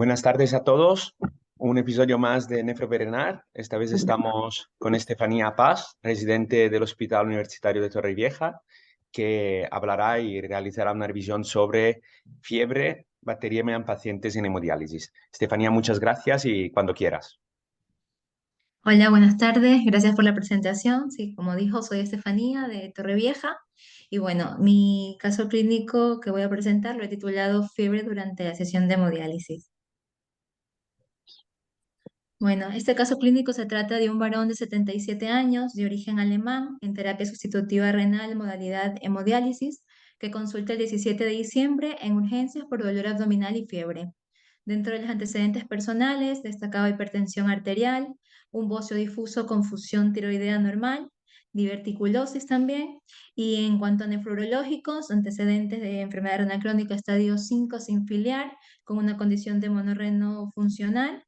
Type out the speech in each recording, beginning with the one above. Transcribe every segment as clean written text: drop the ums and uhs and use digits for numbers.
Buenas tardes a todos. Un episodio más de Nefroperenar. Esta vez estamos con Estefanía Paz, residente del Hospital Universitario de Torrevieja, que hablará y realizará una revisión sobre fiebre, bacteriemia en pacientes en hemodiálisis. Estefanía, muchas gracias y cuando quieras. Hola, buenas tardes. Gracias por la presentación. Sí, como dijo, soy Estefanía de Torrevieja y bueno, mi caso clínico que voy a presentar lo he titulado Fiebre durante la sesión de hemodiálisis. Bueno, este caso clínico se trata de un varón de 77 años, de origen alemán, en terapia sustitutiva renal, modalidad hemodiálisis, que consulta el 17 de diciembre en urgencias por dolor abdominal y fiebre. Dentro de los antecedentes personales, destacaba hipertensión arterial, un bocio difuso con fusión tiroidea normal, diverticulosis también, y en cuanto a nefrológicos, antecedentes de enfermedad renal crónica estadio 5 sin filiar, con una condición de monorreno funcional.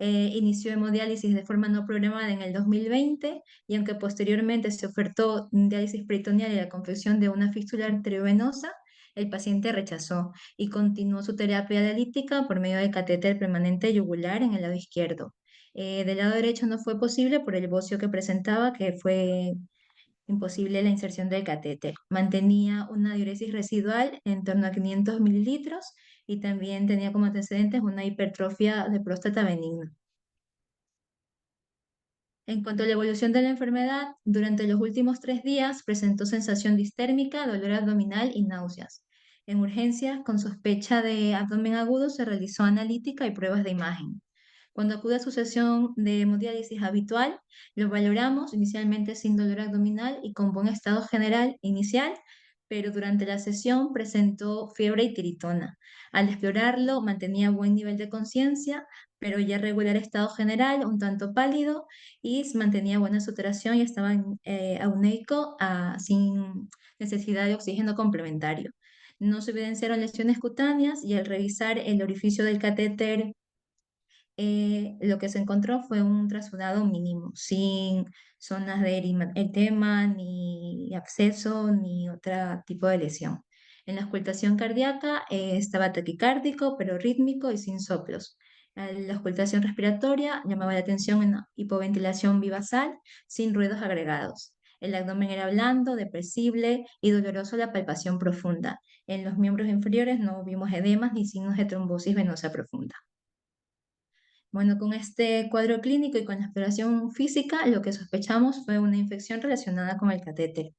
Inició hemodiálisis de forma no programada en el 2020 y aunque posteriormente se ofertó diálisis peritoneal y la confección de una fístula arteriovenosa, el paciente rechazó y continuó su terapia dialítica por medio de catéter permanente yugular en el lado izquierdo. Del lado derecho no fue posible por el bocio que presentaba, que fue imposible la inserción del catéter. Mantenía una diuresis residual en torno a 500 mililitros y también tenía como antecedentes una hipertrofia de próstata benigna. En cuanto a la evolución de la enfermedad, durante los últimos 3 días presentó sensación distérmica, dolor abdominal y náuseas. En urgencias, con sospecha de abdomen agudo, se realizó analítica y pruebas de imagen. Cuando acude a su sesión de hemodiálisis habitual, lo valoramos inicialmente sin dolor abdominal y con buen estado general inicial, pero durante la sesión presentó fiebre y tiritona. Al explorarlo, mantenía buen nivel de conciencia, pero ya regular estado general, un tanto pálido, y mantenía buena saturación y estaba auneico sin necesidad de oxígeno complementario. No se evidenciaron lesiones cutáneas y al revisar el orificio del catéter, lo que se encontró fue un trasudado mínimo, sin zonas de edema, ni absceso, ni otro tipo de lesión. En la auscultación cardíaca estaba taquicárdico, pero rítmico y sin soplos. La auscultación respiratoria llamaba la atención en la hipoventilación bivasal, sin ruidos agregados. El abdomen era blando, depresible y doloroso la palpación profunda. En los miembros inferiores no vimos edemas ni signos de trombosis venosa profunda. Bueno, con este cuadro clínico y con la exploración física, lo que sospechamos fue una infección relacionada con el catéter.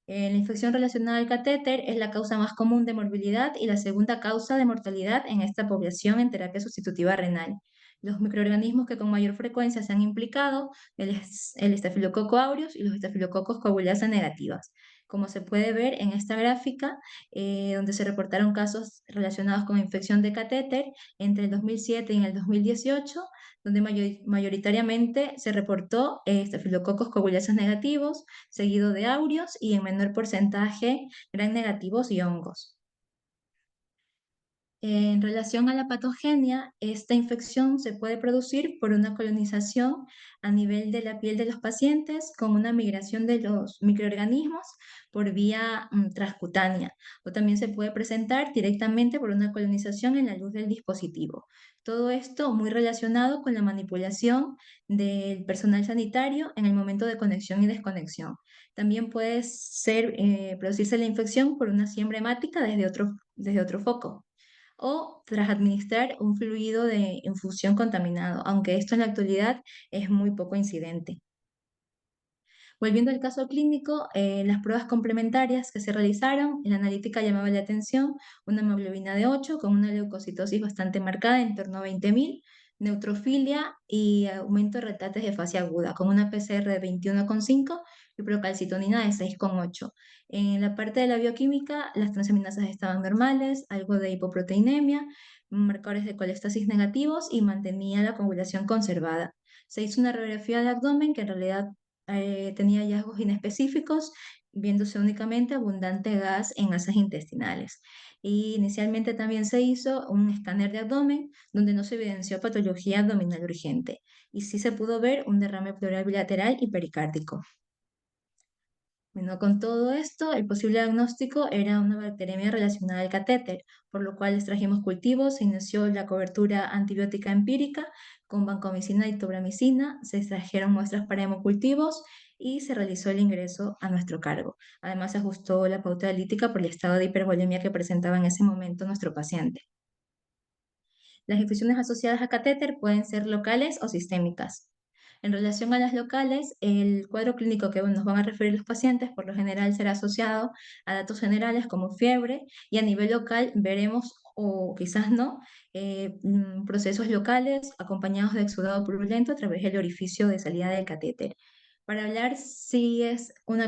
La infección relacionada al catéter es la causa más común de morbilidad y la segunda causa de mortalidad en esta población en terapia sustitutiva renal. Los microorganismos que con mayor frecuencia se han implicado, el Staphylococcus aureus y los Staphylococcus coagulasa negativas. Como se puede ver en esta gráfica, donde se reportaron casos relacionados con infección de catéter entre el 2007 y en el 2018, donde mayoritariamente se reportó Staphylococcus coagulasa negativos, seguido de aureos y en menor porcentaje gran negativos y hongos. En relación a la patogenia, esta infección se puede producir por una colonización a nivel de la piel de los pacientes con una migración de los microorganismos por vía transcutánea, o también se puede presentar directamente por una colonización en la luz del dispositivo. Todo esto muy relacionado con la manipulación del personal sanitario en el momento de conexión y desconexión. También puede producirse la infección por una siembra hemática desde otro foco o tras administrar un fluido de infusión contaminado, aunque esto en la actualidad es muy poco incidente. Volviendo al caso clínico, las pruebas complementarias que se realizaron, en la analítica llamaba la atención una hemoglobina de 8 con una leucocitosis bastante marcada en torno a 20.000, neutrofilia y aumento de retates de fase aguda, con una PCR de 21,5 y procalcitonina de 6,8. En la parte de la bioquímica, las transaminasas estaban normales, algo de hipoproteinemia, marcadores de colestasis negativos y mantenía la coagulación conservada. Se hizo una radiografía de abdomen que en realidad tenía hallazgos inespecíficos, viéndose únicamente abundante gas en masas intestinales. Y inicialmente también se hizo un escáner de abdomen donde no se evidenció patología abdominal urgente y sí se pudo ver un derrame pleural bilateral y pericárdico. Bueno, con todo esto, el posible diagnóstico era una bacteriemia relacionada al catéter, por lo cual extrajimos cultivos, se inició la cobertura antibiótica empírica con vancomicina y tobramicina, se extrajeron muestras para hemocultivos y se realizó el ingreso a nuestro cargo. Además, se ajustó la pauta dialítica por el estado de hipervolemia que presentaba en ese momento nuestro paciente. Las infecciones asociadas a catéter pueden ser locales o sistémicas. En relación a las locales, el cuadro clínico que nos van a referir los pacientes por lo general será asociado a datos generales como fiebre y a nivel local veremos o quizás no procesos locales acompañados de exudado purulento a través del orificio de salida del catéter. Para hablar si es una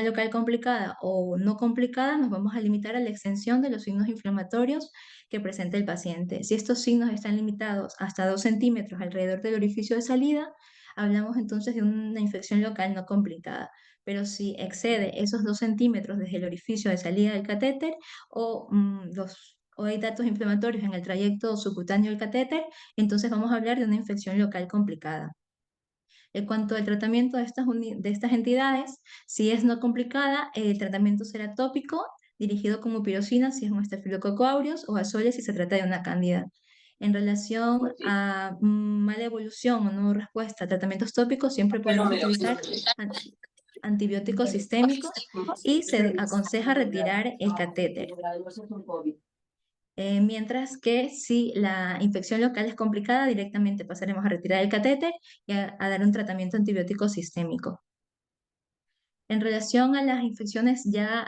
local complicada o no complicada, nos vamos a limitar a la extensión de los signos inflamatorios que presenta el paciente. Si estos signos están limitados hasta 2 centímetros alrededor del orificio de salida, hablamos entonces de una infección local no complicada. Pero si excede esos 2 centímetros desde el orificio de salida del catéter o hay datos inflamatorios en el trayecto subcutáneo del catéter, entonces vamos a hablar de una infección local complicada. En cuanto al tratamiento de estas entidades, si es no complicada, el tratamiento será tópico, dirigido como pirocina si es un estafilococo aureus o azoles si se trata de una cándida. En relación a mala evolución o no respuesta a tratamientos tópicos, siempre podemos utilizar an- antibióticos sistémicos y se aconseja retirar el catéter. Mientras que si la infección local es complicada, directamente pasaremos a retirar el catéter y a dar un tratamiento antibiótico sistémico. En relación a las infecciones ya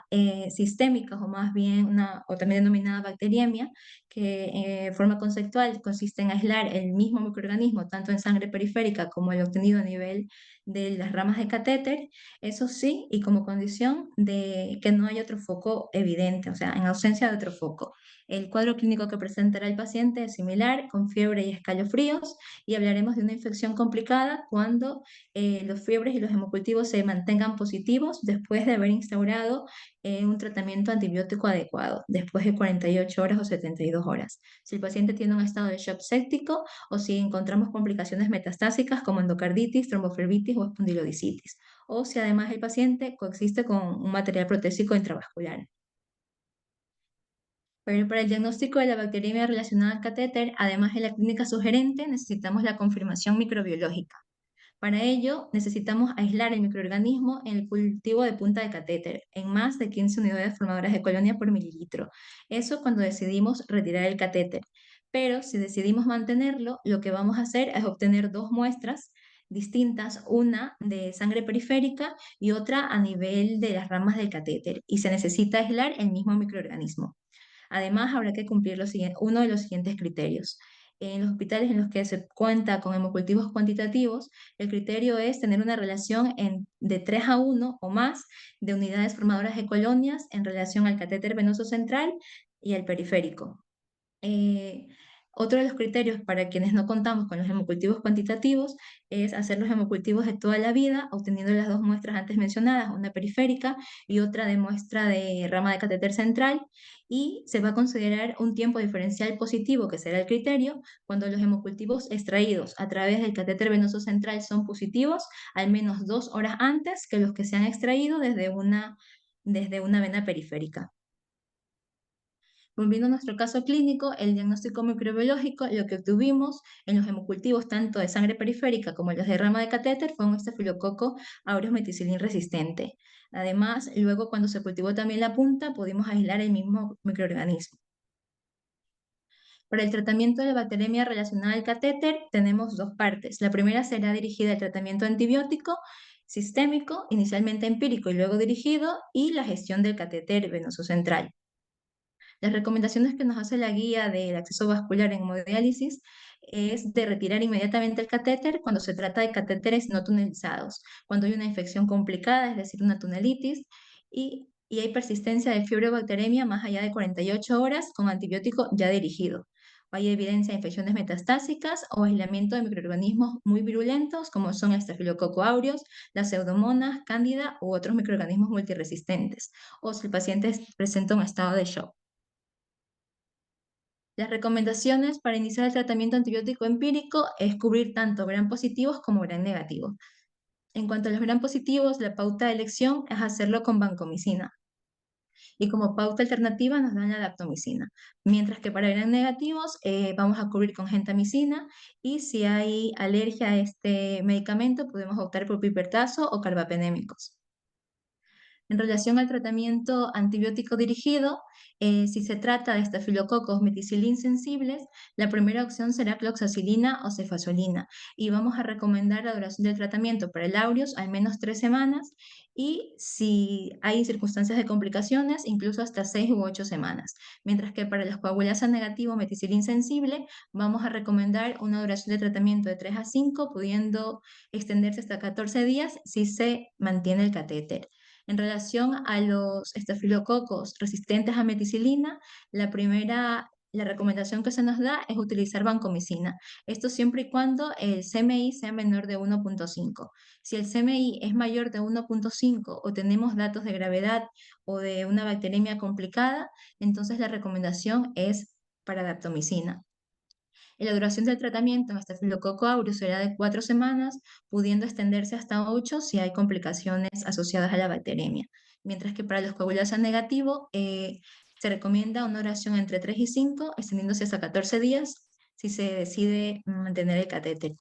sistémicas o más bien o también denominada bacteriemia, que forma conceptual consiste en aislar el mismo microorganismo tanto en sangre periférica como el obtenido a nivel de las ramas de catéter, eso sí, y como condición de que no haya otro foco evidente, o sea, en ausencia de otro foco. El cuadro clínico que presentará el paciente es similar, con fiebre y escalofríos, y hablaremos de una infección complicada cuando los fiebres y los hemocultivos se mantengan positivos después de haber instaurado un tratamiento antibiótico adecuado, después de 48 horas o 72 horas. Si el paciente tiene un estado de shock séptico o si encontramos complicaciones metastásicas como endocarditis, tromboflebitis o espondilodicitis, o si además el paciente coexiste con un material protésico intravascular. Pero para el diagnóstico de la bacteriemia relacionada al catéter, además de la clínica sugerente, necesitamos la confirmación microbiológica. Para ello, necesitamos aislar el microorganismo en el cultivo de punta de catéter, en más de 15 unidades formadoras de colonia por mililitro. Eso cuando decidimos retirar el catéter. Pero si decidimos mantenerlo, lo que vamos a hacer es obtener dos muestras distintas, una de sangre periférica y otra a nivel de las ramas del catéter, y se necesita aislar el mismo microorganismo. Además, habrá que cumplir uno de los siguientes criterios. En los hospitales en los que se cuenta con hemocultivos cuantitativos, el criterio es tener una relación de 3 a 1 o más de unidades formadoras de colonias en relación al catéter venoso central y al periférico. Eh, Otro de los criterios para quienes no contamos con los hemocultivos cuantitativos es hacer los hemocultivos de toda la vida, obteniendo las dos muestras antes mencionadas, una periférica y otra de muestra de rama de catéter central, y se va a considerar un tiempo diferencial positivo, que será el criterio, cuando los hemocultivos extraídos a través del catéter venoso central son positivos al menos 2 horas antes que los que se han extraído desde una vena periférica. Volviendo a nuestro caso clínico, el diagnóstico microbiológico, lo que obtuvimos en los hemocultivos tanto de sangre periférica como los de rama de catéter fue un estafilococo aureus meticilin resistente. Además, luego cuando se cultivó también la punta, pudimos aislar el mismo microorganismo. Para el tratamiento de la bacteremia relacionada al catéter, tenemos dos partes. La primera será dirigida al tratamiento antibiótico sistémico, inicialmente empírico y luego dirigido, y la gestión del catéter venoso central. Las recomendaciones que nos hace la guía del acceso vascular en hemodiálisis es de retirar inmediatamente el catéter cuando se trata de catéteres no tunelizados, cuando hay una infección complicada, es decir, una tunelitis, y hay persistencia de fiebre o bacteremia más allá de 48 horas con antibiótico ya dirigido. Hay evidencia de infecciones metastásicas o aislamiento de microorganismos muy virulentos como son el Staphylococcus aureus, las pseudomonas, cándida u otros microorganismos multiresistentes, o si el paciente presenta un estado de shock. Las recomendaciones para iniciar el tratamiento antibiótico empírico es cubrir tanto gram positivos como gram negativos. En cuanto a los gram positivos, la pauta de elección es hacerlo con vancomicina. Y como pauta alternativa nos dan la daptomicina. Mientras que para gram negativos vamos a cubrir con gentamicina y si hay alergia a este medicamento podemos optar por pipertazo o carbapenémicos. En relación al tratamiento antibiótico dirigido, si se trata de estafilococos meticilin sensibles, la primera opción será cloxacilina o cefazolina y vamos a recomendar la duración del tratamiento para el aureus al menos 3 semanas y si hay circunstancias de complicaciones, incluso hasta 6 u 8 semanas. Mientras que para los coagulasa negativo meticilin sensible, vamos a recomendar una duración de tratamiento de 3 a 5, pudiendo extenderse hasta 14 días si se mantiene el catéter. En relación a los estafilococos resistentes a meticilina, la recomendación que se nos da es utilizar vancomicina. Esto siempre y cuando el CMI sea menor de 1.5. Si el CMI es mayor de 1.5 o tenemos datos de gravedad o de una bacteremia complicada, entonces la recomendación es para daptomicina. La duración del tratamiento en Staphylococcus aureus será de 4 semanas, pudiendo extenderse hasta 8 si hay complicaciones asociadas a la bacteremia. Mientras que para los coagulasa negativo se recomienda una duración entre 3 y 5, extendiéndose hasta 14 días si se decide mantener el catéter.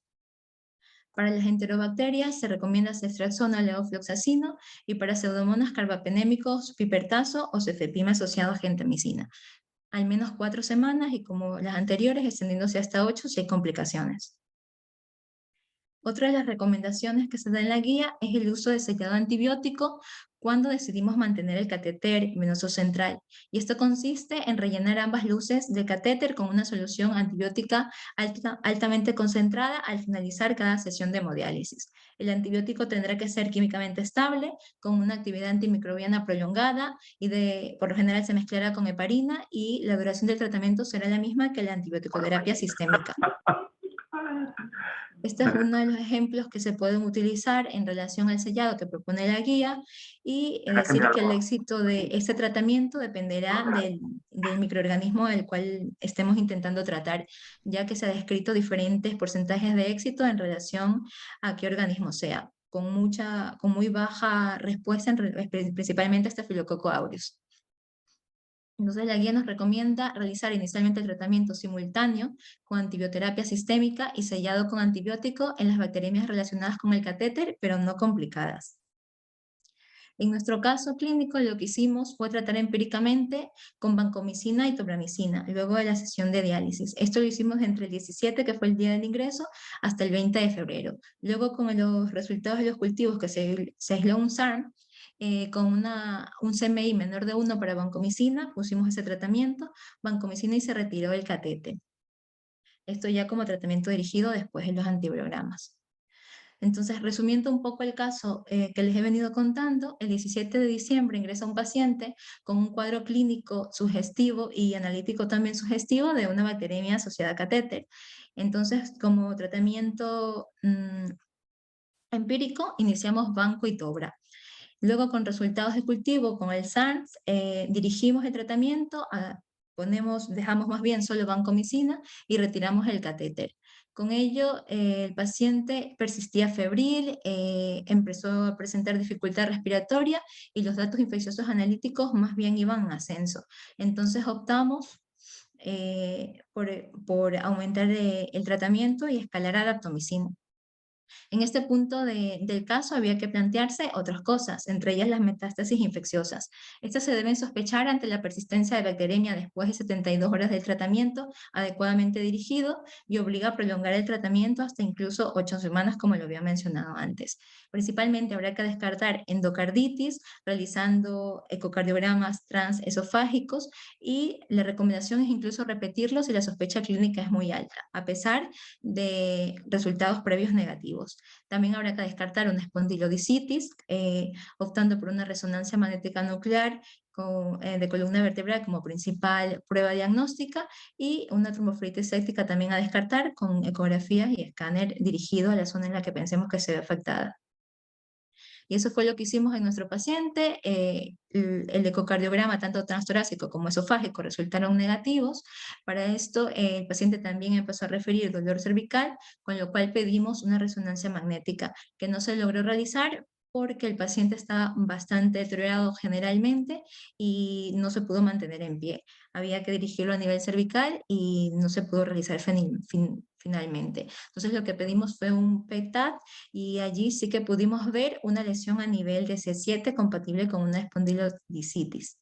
Para las enterobacterias se recomienda ceftriaxona o levofloxacino y para pseudomonas carbapenémicos, pipertazo o cefepime asociado a gentamicina. Al menos 4 semanas y como las anteriores, extendiéndose hasta 8 si hay complicaciones. Otra de las recomendaciones que se da en la guía es el uso de sellado antibiótico cuando decidimos mantener el catéter venoso central. Y esto consiste en rellenar ambas luces del catéter con una solución antibiótica altamente concentrada al finalizar cada sesión de hemodiálisis. El antibiótico tendrá que ser químicamente estable, con una actividad antimicrobiana prolongada y por lo general se mezclará con heparina y la duración del tratamiento será la misma que la antibiótico-terapia sistémica. Este es uno de los ejemplos que se pueden utilizar en relación al sellado que propone la guía y decir que el éxito de este tratamiento dependerá del microorganismo del cual estemos intentando tratar, ya que se ha descrito diferentes porcentajes de éxito en relación a qué organismo sea, con muy baja respuesta, principalmente Staphylococcus aureus. Entonces la guía nos recomienda realizar inicialmente el tratamiento simultáneo con antibioterapia sistémica y sellado con antibiótico en las bacteriemias relacionadas con el catéter, pero no complicadas. En nuestro caso clínico lo que hicimos fue tratar empíricamente con vancomicina y tobramicina, luego de la sesión de diálisis. Esto lo hicimos entre el 17, que fue el día del ingreso, hasta el 20 de febrero. Luego con los resultados de los cultivos que se aisló un SARM, con un CMI menor de 1 para vancomicina, pusimos ese tratamiento, vancomicina y se retiró el catéter. Esto ya como tratamiento dirigido después de los antibiogramas. Entonces, resumiendo un poco el caso que les he venido contando, el 17 de diciembre ingresa un paciente con un cuadro clínico sugestivo y analítico también sugestivo de una bacteremia asociada a catéter. Entonces, como tratamiento empírico, iniciamos banco y tobra. Luego, con resultados de cultivo, con el SARS, dirigimos el tratamiento, dejamos más bien solo vancomicina y retiramos el catéter. Con ello, el paciente persistía febril, empezó a presentar dificultad respiratoria y los datos infecciosos analíticos más bien iban en ascenso. Entonces optamos por aumentar el tratamiento y escalar a daptomicina. En este punto del caso había que plantearse otras cosas, entre ellas las metástasis infecciosas. Estas se deben sospechar ante la persistencia de bacteremia después de 72 horas del tratamiento adecuadamente dirigido y obliga a prolongar el tratamiento hasta incluso 8 semanas, como lo había mencionado antes. Principalmente habrá que descartar endocarditis, realizando ecocardiogramas transesofágicos y la recomendación es incluso repetirlo si la sospecha clínica es muy alta, a pesar de resultados previos negativos. También habrá que descartar una espondilodicitis, optando por una resonancia magnética nuclear de columna vertebral como principal prueba diagnóstica y una tromboflebitis séptica también a descartar con ecografías y escáner dirigido a la zona en la que pensemos que se ve afectada. Y eso fue lo que hicimos en nuestro paciente. El ecocardiograma, tanto transtorácico como esofágico, resultaron negativos. Para esto, el paciente también empezó a referir dolor cervical, con lo cual pedimos una resonancia magnética, que no se logró realizar porque el paciente estaba bastante deteriorado generalmente y no se pudo mantener en pie. Había que dirigirlo a nivel cervical y no se pudo realizar finalmente. Entonces lo que pedimos fue un PET-TAT y allí sí que pudimos ver una lesión a nivel de C7 compatible con una espondilodicitis.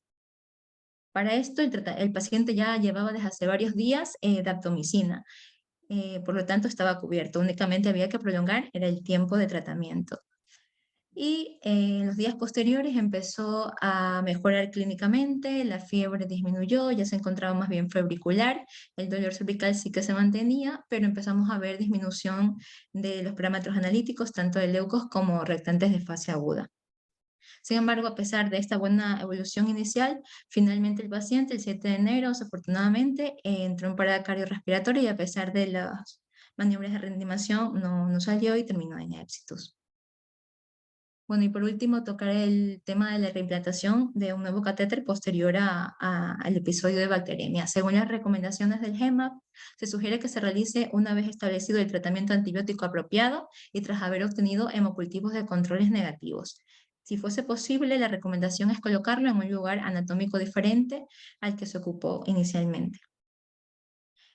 Para esto, el paciente ya llevaba desde hace varios días daptomicina, por lo tanto estaba cubierto, únicamente había que prolongar era el tiempo de tratamiento. Y en los días posteriores empezó a mejorar clínicamente, la fiebre disminuyó, ya se encontraba más bien febricular, el dolor cervical sí que se mantenía, pero empezamos a ver disminución de los parámetros analíticos, tanto de leucos como reactantes de fase aguda. Sin embargo, a pesar de esta buena evolución inicial, finalmente el paciente el 7 de enero, desafortunadamente, entró en parada cardiorrespiratoria y a pesar de las maniobras de reanimación no salió y terminó en éxitos. Bueno, y por último, tocar el tema de la reimplantación de un nuevo catéter posterior al episodio de bacteremia. Según las recomendaciones del GEMAP, se sugiere que se realice una vez establecido el tratamiento antibiótico apropiado y tras haber obtenido hemocultivos de controles negativos. Si fuese posible, la recomendación es colocarlo en un lugar anatómico diferente al que se ocupó inicialmente.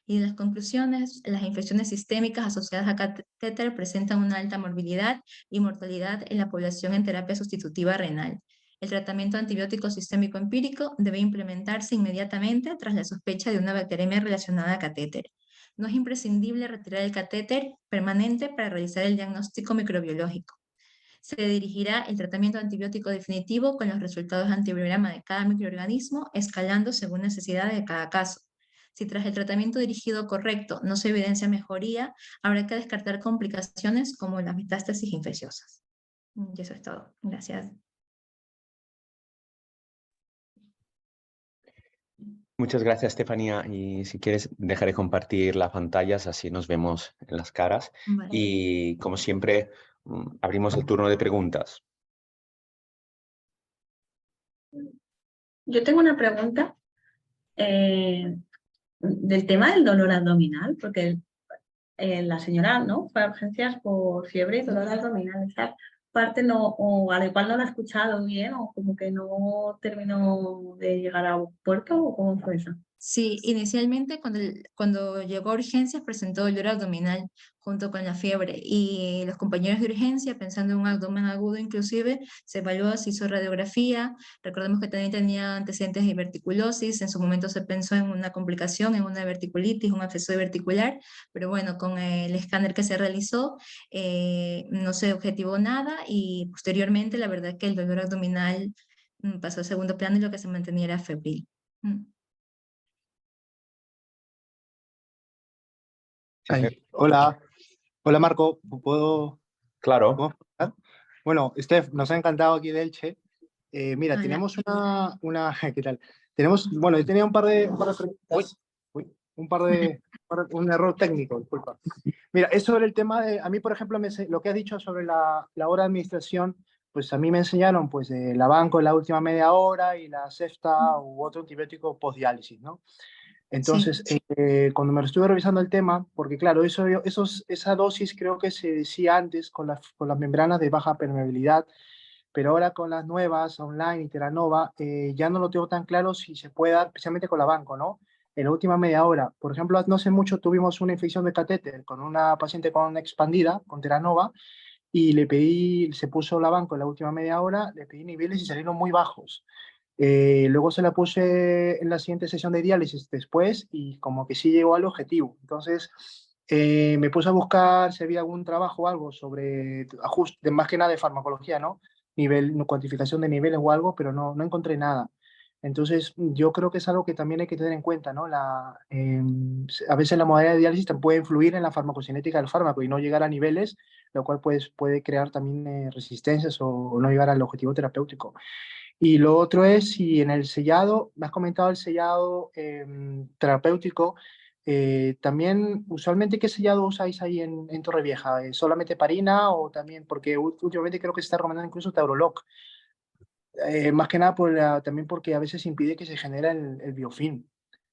Y en las conclusiones, las infecciones sistémicas asociadas a catéter presentan una alta morbilidad y mortalidad en la población en terapia sustitutiva renal. El tratamiento antibiótico sistémico empírico debe implementarse inmediatamente tras la sospecha de una bacteremia relacionada a catéter. No es imprescindible retirar el catéter permanente para realizar el diagnóstico microbiológico. Se dirigirá el tratamiento antibiótico definitivo con los resultados de antibiograma de cada microorganismo, escalando según necesidades de cada caso. Si tras el tratamiento dirigido correcto no se evidencia mejoría, habrá que descartar complicaciones como las metástasis infecciosas. Y eso es todo. Gracias. Muchas gracias, Estefanía. Y si quieres, dejaré compartir las pantallas, así nos vemos en las caras. Vale. Y como siempre, abrimos el turno de preguntas. Yo tengo una pregunta del tema del dolor abdominal, porque la señora no fue a urgencias por fiebre y dolor abdominal. Esa parte no, o al igual no la ha escuchado bien, o como que no terminó de llegar a puerto, o cómo fue eso. Sí, inicialmente cuando llegó a urgencias presentó dolor abdominal junto con la fiebre y los compañeros de urgencia, pensando en un abdomen agudo inclusive, se evaluó, se hizo radiografía, recordemos que también tenía antecedentes de diverticulosis, en su momento se pensó en una complicación, en una diverticulitis, un absceso diverticular, pero bueno, con el escáner que se realizó no se objetivó nada y posteriormente la verdad que el dolor abdominal pasó a segundo plano y lo que se mantenía era febril. Hola, hola Marco, ¿puedo? Claro. ¿Podemos hablar? Bueno, Steph, nos ha encantado aquí de Elche. Mira, Hola. tenemos ¿qué tal? Tenemos, bueno, yo tenía un par de preguntas. Un error técnico, disculpa. Mira, es sobre el tema de, a mí, por ejemplo, lo que has dicho sobre la hora de administración, pues a mí me enseñaron, pues, la banco en la última media hora y la sexta u otro antibiótico postdiálisis, ¿no? Entonces, Sí. cuando me estuve revisando el tema, porque claro, esa dosis creo que se decía antes con las membranas de baja permeabilidad, pero ahora con las nuevas, online y Teranova, ya no lo tengo tan claro si se puede dar, especialmente con la banco, ¿no? En la última media hora. Por ejemplo, no hace mucho tuvimos una infección de catéter con una paciente con expandida, con Teranova, y se puso la banco en la última media hora, le pedí niveles y salieron muy bajos. Luego se la puse en la siguiente sesión de diálisis después y como que sí llegó al objetivo. Entonces me puse a buscar si había algún trabajo o algo sobre ajuste, más que nada de farmacología, ¿no? Cuantificación de niveles o algo, pero no encontré nada. Entonces yo creo que es algo que también hay que tener en cuenta, ¿no? A veces la modalidad de diálisis puede influir en la farmacocinética del fármaco y no llegar a niveles, lo cual puede crear también resistencias o no llegar al objetivo terapéutico. Y lo otro es si en el sellado, me has comentado el sellado terapéutico, También, usualmente, ¿qué sellado usáis ahí en Torrevieja? ¿Solamente Parina o también, porque últimamente creo que se está recomendando incluso Tauroloc? Más que nada también porque a veces impide que se genere el biofilm.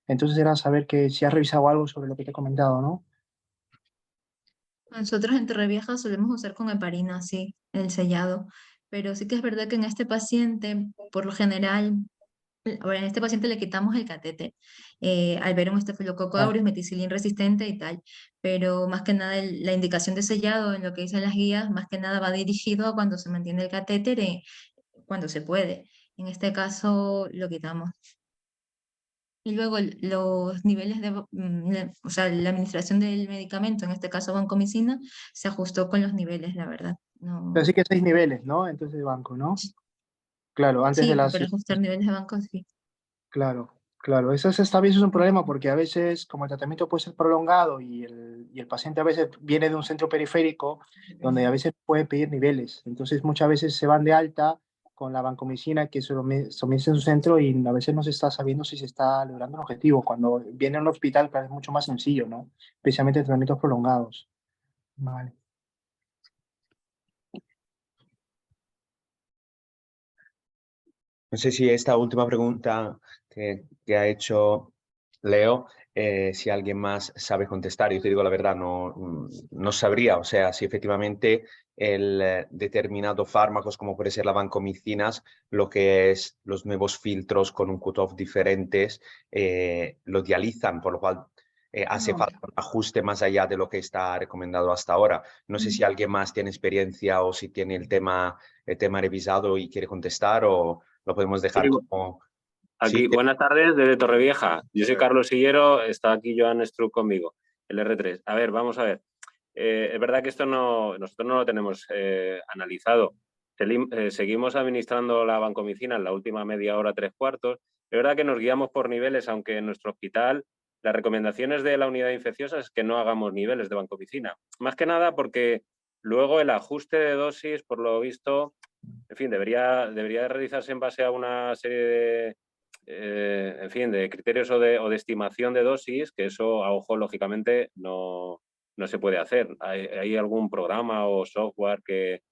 Entonces era saber que si has revisado algo sobre lo que te he comentado, ¿no? Nosotros en Torrevieja solemos usar con heparina, sí, el sellado, pero sí que es verdad que en este paciente, por lo general, ahora en este paciente le quitamos el catéter al ver un estafilococo Ah, aureus, meticilin resistente y tal, pero más que nada la indicación de sellado en lo que dicen las guías, más que nada va dirigido a cuando se mantiene el catéter, cuando se puede. En este caso lo quitamos. Y luego los niveles de, o sea, la administración del medicamento, en este caso vancomicina, se ajustó con los niveles, la verdad. pero No, sí que 6 niveles, ¿no? Entonces de banco, ¿no? Claro, antes de sí, las... para ajustar niveles de banco, sí. Claro, claro. Eso también es un problema porque a veces, como el tratamiento puede ser prolongado y el paciente a veces viene de un centro periférico donde a veces pueden pedir niveles. Entonces muchas veces se van de alta con la vancomicina que se somete en su centro y a veces no se está sabiendo si se está logrando el objetivo. Cuando viene a un hospital, claro, es mucho más sencillo, ¿no? Especialmente en tratamientos prolongados. Vale. No sé si esta última pregunta que ha hecho Leo, si alguien más sabe contestar. Yo te digo la verdad, no sabría. O sea, si efectivamente el determinado fármacos, como puede ser la vancomicinas, lo que es los nuevos filtros con un cutoff diferentes, lo dializan, por lo cual hace No. falta un ajuste más allá de lo que está recomendado hasta ahora. No sé si alguien más tiene experiencia o si tiene el tema revisado y quiere contestar o lo podemos Sí, dejar como... Sí, aquí, buenas tardes desde Torrevieja. Yo soy Carlos Sillero, está aquí Joan Struck conmigo, el R3. A ver, vamos a ver. Es verdad que esto nosotros no lo tenemos analizado. Seguimos administrando la vancomicina en la última media hora, 3/4. Es verdad que nos guiamos por niveles, aunque en nuestro hospital las recomendaciones de la unidad infecciosa es que no hagamos niveles de vancomicina. Más que nada porque luego el ajuste de dosis, por lo visto, en fin, debería de realizarse en base a una serie de, en fin, de criterios o de estimación de dosis, que eso a ojo, lógicamente, no se puede hacer. Hay algún programa o software que,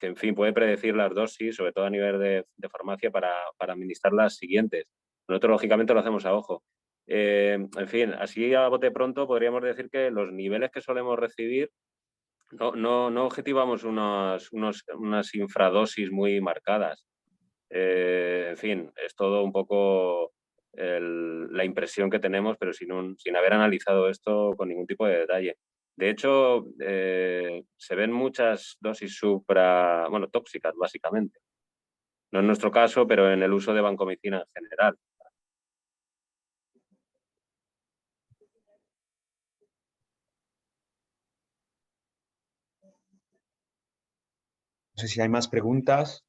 en fin, puede predecir las dosis, sobre todo a nivel de farmacia, para administrar las siguientes. Nosotros, lógicamente, lo hacemos a ojo. En fin, así a bote pronto podríamos decir que los niveles que solemos recibir no objetivamos unas infradosis muy marcadas. En fin, es todo un poco la impresión que tenemos, pero sin haber analizado esto con ningún tipo de detalle. De hecho, se ven muchas dosis tóxicas, básicamente. No en nuestro caso, pero en el uso de vancomicina en general. no sé si hay más preguntas.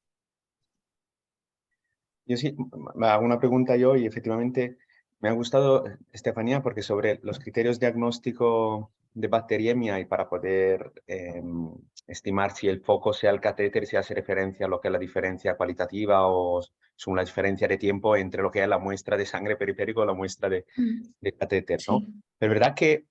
Yo sí, me hago una pregunta yo y efectivamente me ha gustado, Estefanía, porque sobre los criterios diagnóstico de bacteriemia y para poder estimar si el foco sea el catéter, si hace referencia a lo que es la diferencia cualitativa o es una diferencia de tiempo entre lo que es la muestra de sangre periférico y la muestra de catéter, ¿no? Sí. Pero es verdad que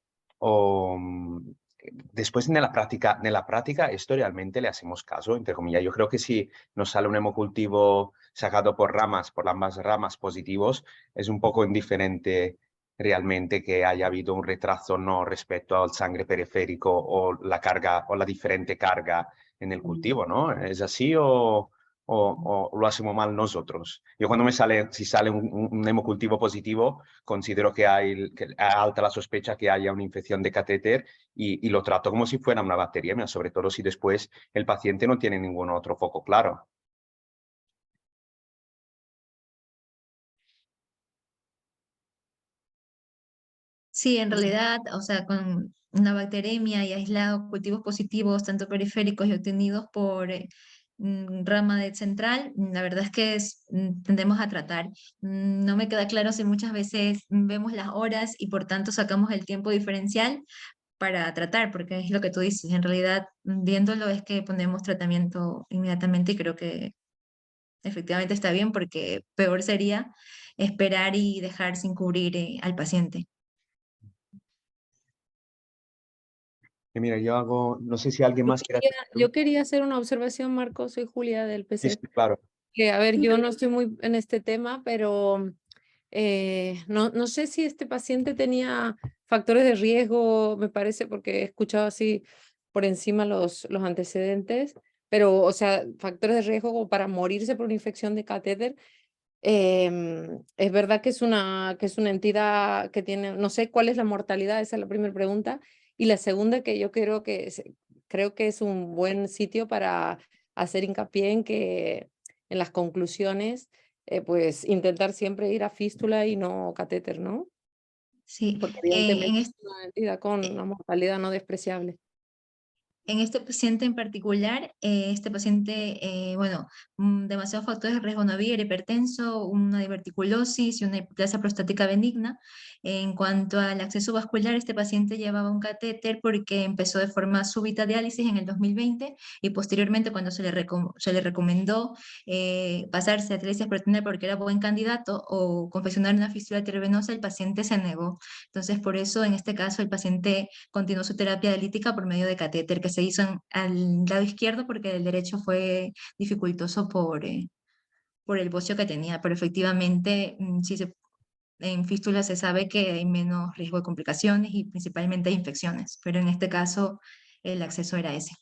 después en la práctica esto realmente le hacemos caso, entre comillas. Yo creo que si nos sale un hemocultivo sacado por ambas ramas positivos, es un poco indiferente realmente que haya habido un retraso no respecto al sangre periférico o la carga o la diferente carga en el cultivo, ¿no? ¿Es así o lo hacemos mal nosotros? Yo cuando si sale un hemocultivo positivo, considero que que alta la sospecha que haya una infección de catéter y lo trato como si fuera una bacteriemia, sobre todo si después el paciente no tiene ningún otro foco claro. Sí, en realidad, o sea, con una bacteremia y aislado cultivos positivos, tanto periféricos y obtenidos por rama de central, la verdad es que tendemos a tratar. No me queda claro si muchas veces vemos las horas y por tanto sacamos el tiempo diferencial para tratar, porque es lo que tú dices. En realidad, viéndolo es que ponemos tratamiento inmediatamente y creo que efectivamente está bien porque peor sería esperar y dejar sin cubrir al paciente. Mira, yo hago, no sé si alguien más quiere... Yo quería hacer una observación, Marco, soy Julia del Sí, PC. sí, claro. Que, a ver, yo no estoy muy en este tema, pero no sé si este paciente tenía factores de riesgo, me parece, porque he escuchado así por encima los antecedentes, pero, o sea, factores de riesgo como para morirse por una infección de catéter. Es verdad que es una entidad que tiene, no sé cuál es la mortalidad, esa es la primera pregunta. Y la segunda, que yo creo que es un buen sitio para hacer hincapié en que en las conclusiones, pues intentar siempre ir a fístula y no catéter, ¿no? Sí, Porque en evidentemente este, es una entidad con una mortalidad no despreciable. En este paciente en particular, este paciente, bueno, demasiados factores de riesgo no había, era hipertenso, una diverticulosis y una hiperplasia prostática benigna. En cuanto al acceso vascular, este paciente llevaba un catéter porque empezó de forma súbita diálisis en el 2020 y posteriormente cuando se le recomendó pasarse a diálisis peritoneal porque era buen candidato o confeccionar una fístula arteriovenosa, el paciente se negó. Entonces, por eso en este caso el paciente continuó su terapia dialítica por medio de catéter que se hizo al lado izquierdo porque el derecho fue dificultoso por el bocio que tenía, pero efectivamente en fístula se sabe que hay menos riesgo de complicaciones y principalmente de infecciones, pero en este caso el acceso era ese.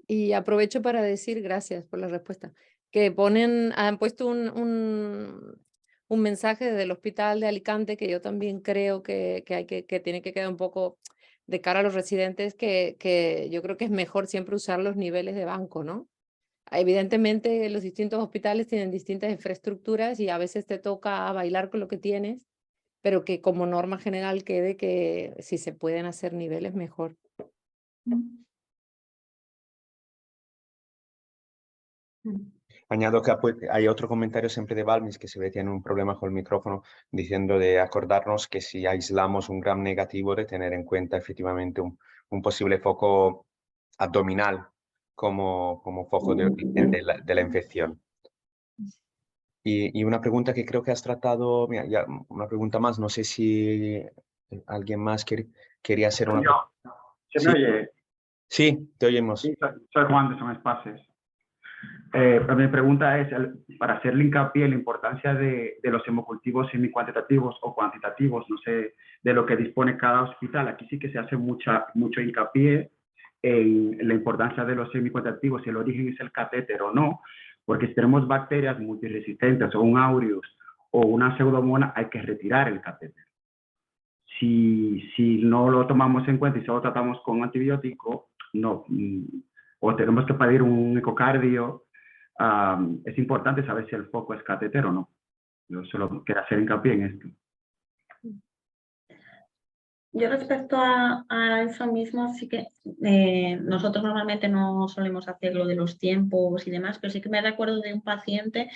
Y aprovecho para decir, gracias por la respuesta, que han puesto un mensaje desde el Hospital de Alicante que yo también creo que tiene que quedar un poco de cara a los residentes, que yo creo que es mejor siempre usar los niveles de banco, ¿no? Evidentemente los distintos hospitales tienen distintas infraestructuras y a veces te toca bailar con lo que tienes, pero que como norma general quede que si se pueden hacer niveles, mejor. Añado que hay otro comentario siempre de Balmis que se ve que tiene un problema con el micrófono, diciendo de acordarnos que si aislamos un gram negativo, de tener en cuenta efectivamente un posible foco abdominal como foco de origen de la infección. Y una pregunta que creo que has tratado, mira, ya una pregunta más, no sé si alguien más quería hacer una pregunta. ¿Se Sí. me oye? Sí, te oímos. Sí, soy Juan de Son Espaces. Pero mi pregunta es, para hacerle hincapié en la importancia de los hemocultivos semicuantitativos o cuantitativos, no sé, de lo que dispone cada hospital. Aquí sí que se hace mucho hincapié en la importancia de los semicuantitativos, si el origen es el catéter o no, porque si tenemos bacterias multiresistentes o un aureus o una pseudomonas, hay que retirar el catéter. Si no lo tomamos en cuenta y solo tratamos con antibiótico, no, o tenemos que pedir un ecocardio, es importante saber si el foco es catéter o no. Yo solo quiero hacer hincapié en esto. Yo respecto a eso mismo, sí que nosotros normalmente no solemos hacer lo de los tiempos y demás, pero sí que me recuerdo de un paciente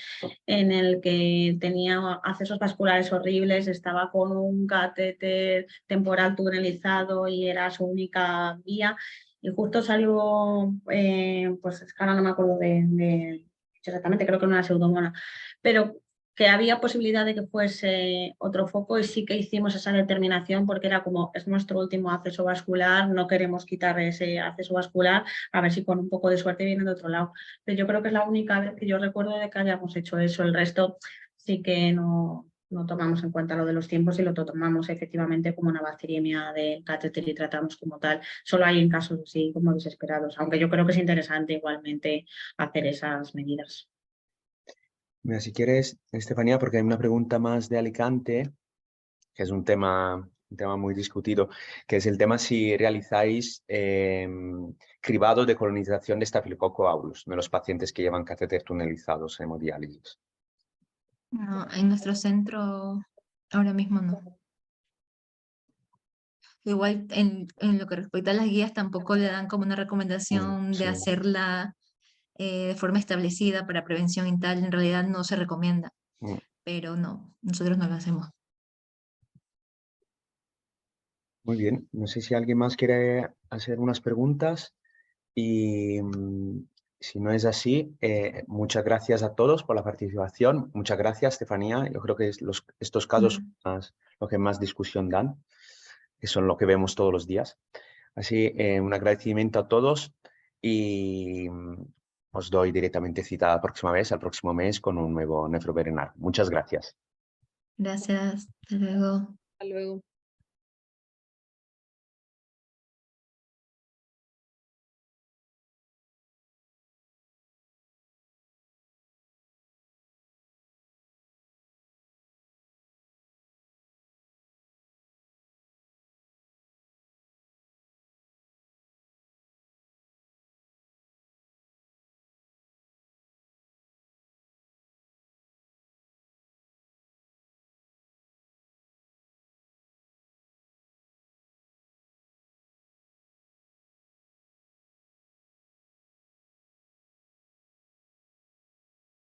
en el que tenía accesos vasculares horribles, estaba con un catéter temporal tunelizado y era su única vía. Y justo salió, pues es que ahora no me acuerdo de exactamente, creo que era una pseudomonas, pero que había posibilidad de que fuese otro foco y sí que hicimos esa determinación porque era como, es nuestro último acceso vascular, no queremos quitar ese acceso vascular, a ver si con un poco de suerte viene de otro lado. Pero yo creo que es la única vez que yo recuerdo de que hayamos hecho eso, el resto sí que no tomamos en cuenta lo de los tiempos y lo tomamos efectivamente como una bacteriemia del catéter y tratamos como tal. Solo hay en casos así como desesperados, aunque yo creo que es interesante igualmente hacer esas medidas. Mira, si quieres, Estefanía, porque hay una pregunta más de Alicante, que es un tema muy discutido, que es el tema si realizáis cribado de colonización de Staphylococcus aureus de los pacientes que llevan catéter tunelizados en hemodiálisis. No, en nuestro centro ahora mismo no. Igual en lo que respecta a las guías tampoco le dan como una recomendación Sí. de hacerla de forma establecida para prevención y tal. En realidad no se recomienda, pero no, nosotros no lo hacemos. Muy bien, no sé si alguien más quiere hacer unas preguntas y si no es así, muchas gracias a todos por la participación. Muchas gracias, Estefanía. Yo creo que estos casos son lo que más discusión dan. que son lo que vemos todos los días. Así, un agradecimiento a todos y os doy directamente cita la próxima vez, al próximo mes, con un nuevo Nefroberenar. Muchas gracias. Gracias. Hasta luego. Hasta luego.